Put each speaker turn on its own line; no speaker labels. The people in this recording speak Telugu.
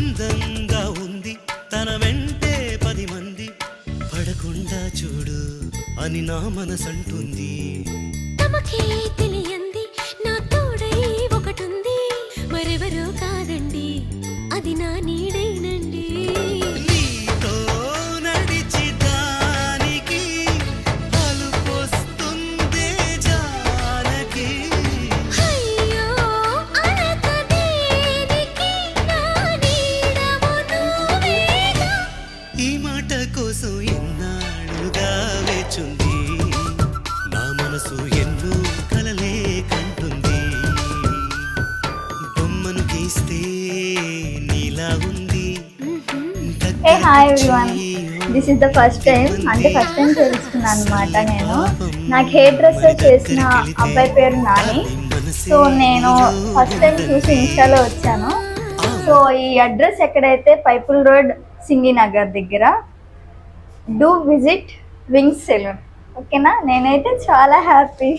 అందంగా ఉంది తన వెంటే 10 మంది పడకుండా చూడు అని నా మనసంటుంది.
తమకే తెలియంది నా తోడై ఒకటుంది, మరెవరో కాదండి అది నా నీడైనండి.
నీతో నడిచి దానికి అలుపొస్తుందే జానకి.
అయ్యో అనక దేనికి నా నీడవు నువ్వేగా.
ఈ మాట కోసం ఎన్నాళ్ళుగా వేచుంది నా మనసు ఎన్నో కలలే కంటుంది. బొమ్మను గీస్తే నీలా ఉంది.
Hey hi everyone, this is the first time, అంటే ఫస్ట్ టైం తెలుసుకున్నాను అనమాట. నేను నాకు హెయిర్ డ్రెస్ చేసిన అబ్బాయి పేరు నాని. సో నేను ఫస్ట్ టైం చూసి ఇన్స్టాలో వచ్చాను. సో ఈ అడ్రస్ ఎక్కడైతే పైపుల్ రోడ్ సింగినగర్ దగ్గర, డూ విజిట్ వింగ్స్ సెలూన్. ఓకేనా, నేనైతే చాలా హ్యాపీ.